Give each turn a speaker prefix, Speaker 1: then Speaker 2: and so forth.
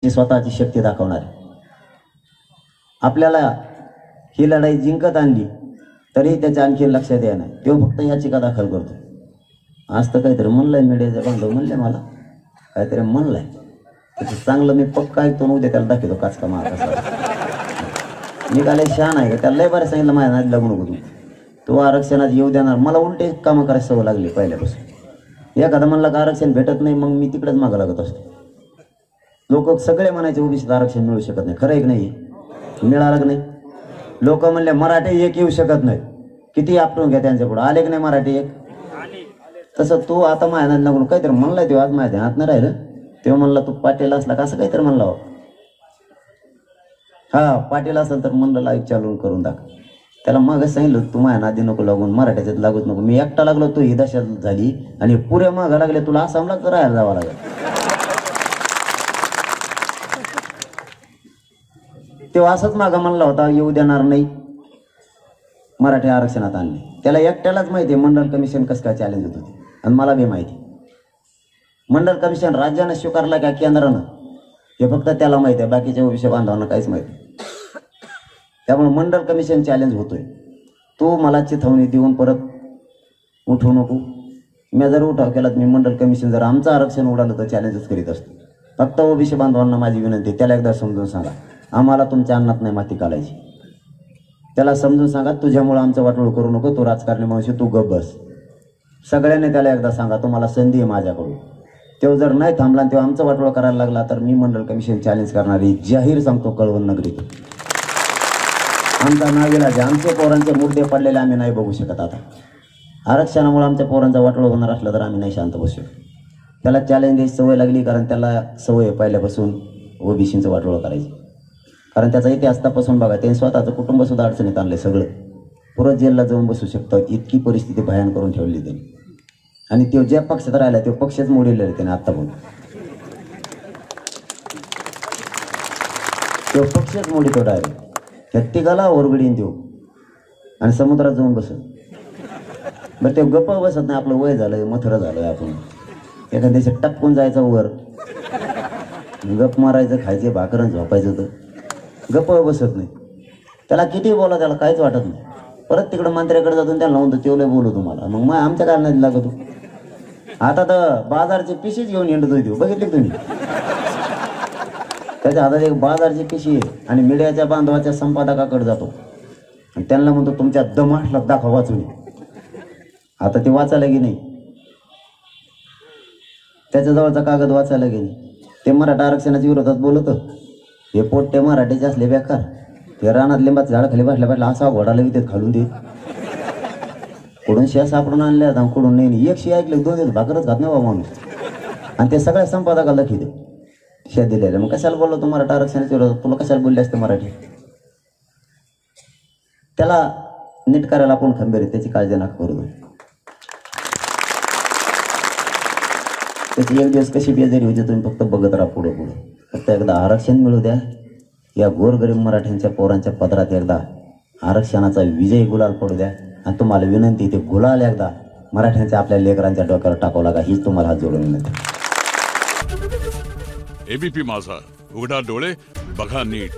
Speaker 1: ती स्वतःची शक्ती दाखवणार आहे. आपल्याला ही लढाई जिंकत आणली तरी त्याच्या आणखी लक्षात येणार नाही. तो फक्त याचिका दाखल करतो. आज तर काहीतरी म्हणलंय मीडियाचे बांधव म्हणले मला काहीतरी म्हणलंय त्याचं चांगलं मी पक्का ऐकतो. उद्या त्याला दाखवतो काचका मार कसा निघाले शहाण आहे का त्याला लय बरं सांगितलं माझ्या नादी लागू नको तो आरक्षणात येऊ देणार. मला उलटे कामं करायची सवय लागली पहिल्यापासून. एखादा म्हणला का आरक्षण भेटत नाही मग मी तिकडेच मागं लागत असतो. लोक सगळे म्हणायचे ओबीसीत आरक्षण मिळू शकत नाही. खरं एक नाही मिळालं की नाही. लोक म्हणले मराठी एक येऊ शकत नाही. किती आपटून घ्या त्यांच्या पुढे आले की नाही मराठी एक. तसं तू आता माझ्या नादी लागून काहीतरी म्हणलाय तो आज माझ्या ध्यानात नाही राहिलं. तेव्हा म्हणला तू पाटील असला का असं काहीतरी म्हणला हो. हा पाटील असेल तर म्हणलं लाईव्ह चालून करून दाखव. त्याला मागं सांगितलं तू माझ्या नादी नको लागून मराठ्याच्यात लागूच नको. मी एकटा लागलो तू ही दशा झाली आणि पुऱ्या मागं लागले तुला आसामला राहायला जावं लागेल. तेव्हा असंच मागं म्हणला होता येऊ देणार नाही मराठी आरक्षणात आणले. त्याला एकट्यालाच माहिती आहे मंडल कमिशन कसं काय चॅलेंज होत होते. आणि मला बी माहिती मंडल कमिशन राज्यानं स्वीकारला का केंद्रानं हे फक्त त्याला माहिती आहे. बाकीच्या विषय बांधवांना काहीच माहिती. त्यामुळे मंडल कमिशन चॅलेंज होतोय. तू मला चिथावणी देऊन परत उठवू नको. मी जर उठाव केला मी मंडल कमिशन जर आमचं आरक्षण उडालं तर चॅलेंजच करीत असतो. फक्त ओबीसी बांधवांना माझी विनंती त्याला एकदा समजून सांगा आम्हाला तुमच्या अन्नात नाही माती काढायची. त्याला समजून सांगा तुझ्यामुळं आमचं वाटोळ करू नको. तू राजकारणी म्हणून तू गप बस. सगळ्यांनी त्याला एकदा सांगा तुम्हाला संधी आहे माझ्याकडून. तेव्हा जर नाही थांबला आणि तेव्हा आमचं वाटोळ करायला लागला तर मी मंडल कमिशन चॅलेंज करणारी जाहीर सांगतो कळवण नगरीत. आमचा नाविलाज आमचे पोरांचे मुद्दे पडलेले आम्ही नाही बघू शकत. आता आरक्षणामुळे आमच्या पोरांचा वाटोळ होणार असलं तर आम्ही नाही शांत बसू शकतो. त्याला चॅलेंज द्यायची सवय लागली कारण त्याला सवय आहे पहिल्यापासून ओबीसीचं वाटोळ करायची. कारण त्याचा इतिहास तपासून बघा त्यांनी स्वतःचं कुटुंब सुद्धा अडचणीत आणले. सगळं पुरं जेलला जाऊन बसू शकतं इतकी परिस्थिती भयान करून ठेवली त्यांनी. आणि तो ज्या पक्षात राहिला तो पक्षच मोडलेला त्याने आत्ता पण तो पक्षच मोडितो डायरेक्ट. त्या तिघाला ओरगडीन देऊ आणि समुद्रात जाऊन बसत. बरं ते गप्प बसत नाही. आपलं वय झालंय मथुरा झालंय. आपण एखाद्याच्या टपकून जायचं वर गप मारायचं खायचे भाकरं झोपायचं तर गप्प बसत नाही. त्याला किती बोला त्याला काहीच वाटत नाही. परत तिकडं मंत्र्याकडे जातो त्याला लावून तर तेवढं बोलू तुम्हाला मग मग आमच्या कारणात लागतो. आता तर बाजारची पिशीच घेऊन येतो देऊ बघितली तुम्ही. त्याच्या हातात एक बाजारची पिशी आहे आणि मीडियाच्या बांधवाच्या संपादकाकडे जातो आणि त्यांना म्हणतो तुमच्या दमाटला दाखवा वाचून. आता ते वाचायला की नाही त्याच्याजवळचा कागद वाचायला गेली. ते मराठा आरक्षणाच्या विरोधात बोलत हे पोट्टे मराठीचे असले बेकार. ते रानात लिंबाचं झाड खाली बसल्या असा घोडाला विदेत घालून दे. कुठून शिया सापडून आणल्या जाऊन कुठून नाही. एक शिया ऐकलं 2 दिवस भाकरच घात नाही बाबा माणूस. आणि ते सगळ्या संपादकाला लखी दे शिया दिलेल्या. मग कशाला बोललो तू मराठा आरक्षणाच्या विरोधात. तुला कशाला बोलले असते मराठी. त्याला नीट करायला आपण खंबीर त्याची काळजी नका करू. त्याची एक दिवस कशी बेजारी होती तुम्ही फक्त बघत राहा. पुढं पुढं फक्त एकदा आरक्षण मिळू द्या. या गोरगरीब मराठ्यांच्या पोरांच्या पदरात एकदा आरक्षणाचा विजय गुलाल पडू द्या. आणि तुम्हाला विनंती ते गुलाल एकदा मराठ्यांच्या आपल्या लेकरांच्या डोक्यावर टाकावं लागा हीच तुम्हाला हात जोडून विनंती.
Speaker 2: एबीपी माझा उघडा डोळे बघा नीट.